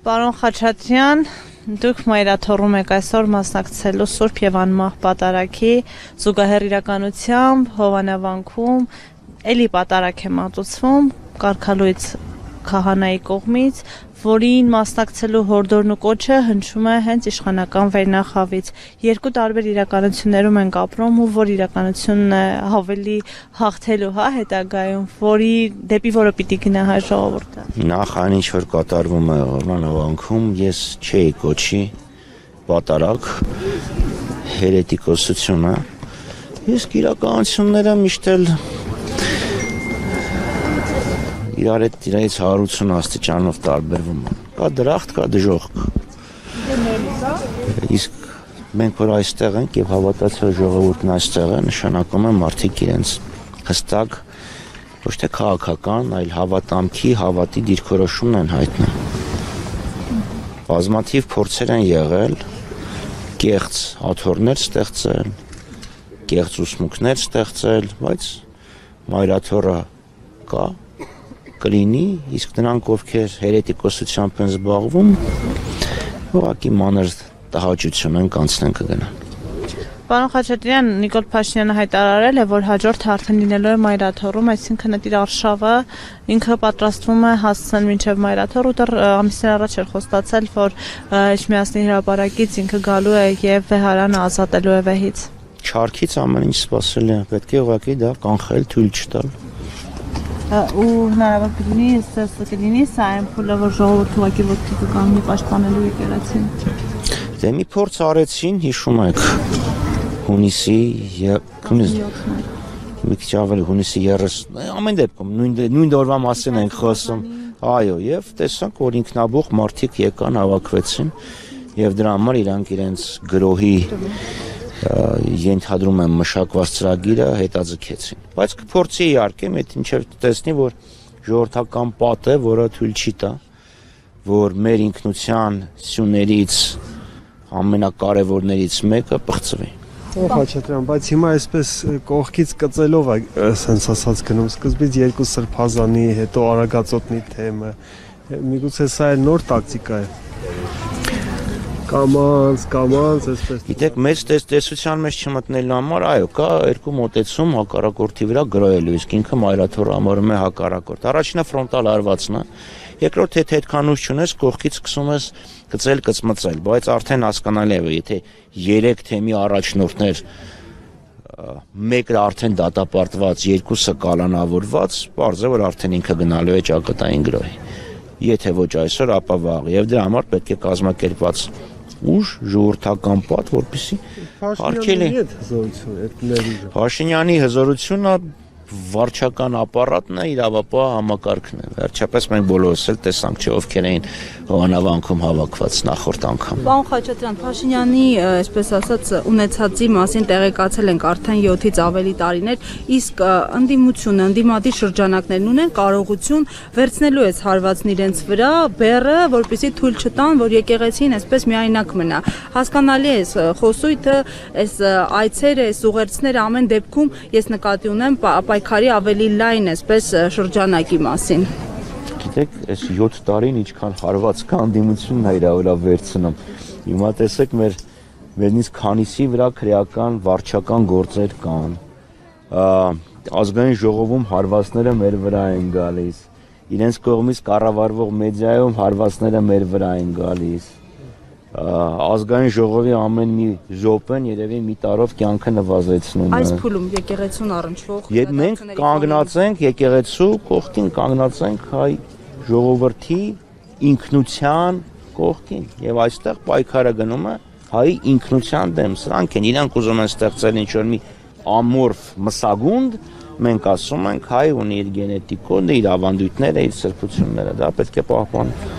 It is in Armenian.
Պարոն Խաչատրյան, դուք մայրաթոռում եք այսօր մասնակցելու Սուրբ եւ անմահ պատարագի զուգահեռ իրականությամբ Հովանավանքում էլի պատարագ է մատուցվում կարգալույց քահանայի կողմից, որին մասնակցելու հորդորն ու կոչը հնչում է հենց իշխանական վերնախավից։ Երկու տարբեր իրականություններում ենք ապրում ու որ իրականությունն է ավելի հաղթելու հետագայում, դեպի որը պիտի գնա հայ ժողովուրդը։ Նախ այն ինչ որ կատարվում է Հովանավանքում, ես չէի կոչի պատարագ, հերետիկոսություն է։ Իսկ իրականությունները միշտ էլ իրարից հարություն աստիճանով տարբերվում է։ Կա դրախտ, կա դժոխք։ Իսկ մենք որ այստեղ ենք եւ հավատացյալ ժողովուրդն այստեղ է, նշանակում է մարդիկ իրենց հստակ ոչ թե քաղաքական, այլ հավատամքի, հավատի դիրքորոշումն են հայտնում։ Բազմաթիվ փորձեր են եղել կեղծ աթոռներ ստեղծել, կեղծ ուսմունքներ ստեղծել, բայց մայրաթոռը կա կլինի, իսկ նրանք ովքեր հերետիկոսությամբ են զբաղվում, ուղղակի մանր տհաճություն են կանցնեն կգնան։ Պարոն Խաչատրյան, Նիկոլ Փաշինյանը հայտարարել է, որ հաջորդը արդեն լինելու է մայրաթոռում, այսինքն այդ իր արշավը ինքը պատրաստվում է հասցնել մինչև մայրաթոռ ու դեռ ամիսներ առաջ էր խոստացել, որ Էջմիածնի հրապարակից ինքը գալու է եւ Վեհարանը ազատելու է վեհից։ Չարքից ամեն ինչ սպասել է, պետք է ուղղակի դա կանխել, թույլ չտալ։ Ու հնարավոր կլինի սա այն փուլը, որ ժողովուրդը ուղղակի ոտքի կկանգնի պաշտպանելու եկեղեցին։ Դե մի փորձ արեցին, հիշում եք, հունիսի մի քիչ ավելի հունիսի 30, ամեն դեպքում նույն օրվա մասին ենք խոսում։ Այո, եւ տեսանք, որ ինքնաբուխ մարդիկ եկան, հավաքվեցին եւ դրա համար իրանք իրենց գրոհի ենթադրում եմ մշակված ծրագիրը հետաձգեցին, բայց կփորձի իհարկե մեծ ինչև տեսնի, որ ժողովրդական պատ է, որը թույլ չի տա, որ մեր ինքնության սյուներից ամենակարևորներից մեկը պղծվի։ Խաչատրյան, բայց հիմա այսպես կողքից կծելով է սենց ասած գնում, սկզբից երկու սրբազանի, հետո արագածոտնի թեմը, միգուցե սա է նոր տակտիկա է։ Կամանց, այսպես։ Գիտեք, մեծ տեսության մեջ չմտնելու համար, այո, կա երկու մոտեցում հակառակորդի վրա գրոհելու, իսկ ինքը մայրաթոռը համարում է հակառակորդ։ Առաջինը ֆրոնտալ հարվածն է, երկրորդ եթե այդքան ուժ չունես, կողքից սկսում ես կծմծել, բայց արդեն հասկանալի է, եթե 3 թեմի առաջնորդներ մեկը արդեն դատապարտված, երկուսը կալանավորված, պարզ է, որ արդեն ինքը գնալու է ճակատային գրոհի։ Եթե ոչ այսօր, ապա վաղ, եւ դրա համար պետք է կազմակերպված ուժ ժողովրդական պատ, որպեսզի արգելի Փաշինյանի հզորությունը վարչական ապարատն է, իրավապահ համակարգն է։ Վերջապես մենք բոլորս էլ տեսանք, չէ, ովքեր էին Հովանավանքում հավաքված նախորդ անգամ։ Պարոն Խաչատրյան, Փաշինյանի, այսպես ասած, ունեցածի մասին տեղեկացել ենք արդեն 7-ից ավելի տարիներ, իսկ ընդդիմությունը, ընդդիմադիր շրջանակներն ունեն կարողություն վերցնելու այս հարվածն իրենց վրա, բեռը, որպեսզի թույլ չտան, որ եկեղեցին այսպես միայնակ մնա։ Հասկանալի է այս խոսույթը, այս այցերը, այս ուղերձները ամեն դեպքում ես նկատի ունեմ պայքարի ավելի լայն այսպես շրջանակի մասին։ Գիտեք, այս 7 տարին ինչքան հարված կա ընդդիմությունն է իր վրա վերցնում։ Հիմա տեսեք մերնից քանիսի վրա քրեական վարչական գործեր կան։ Ազգային ժողովում հարվածները մեր վրա են գալիս։ Իրենց կողմից կառավարվող մեդիայում հարվածները մեր վրա են գալիս։ Ազգային ժողովի ամեն մի րոպեն երևի մի տարով կյանքը նվազեցնում է։ Այս փուլում եկեղեցուն առնչվող Եվ մենք կանգնած ենք եկեղեցու կողքին, կանգնած ենք հայ ժողովրդի ինքնության կողքին եւ այստեղ պայքարը գնում է հայ ինքնության դեմ։ Սրանք են, իրանք ուզում են ստեղծել ինչ-որ մի ամորֆ մսագունդ, մենք ասում ենք հայ ունի իր գենետիկ կոդը, իր ավանդույթները, իր սրբությունները, դա պետք է պահպանել։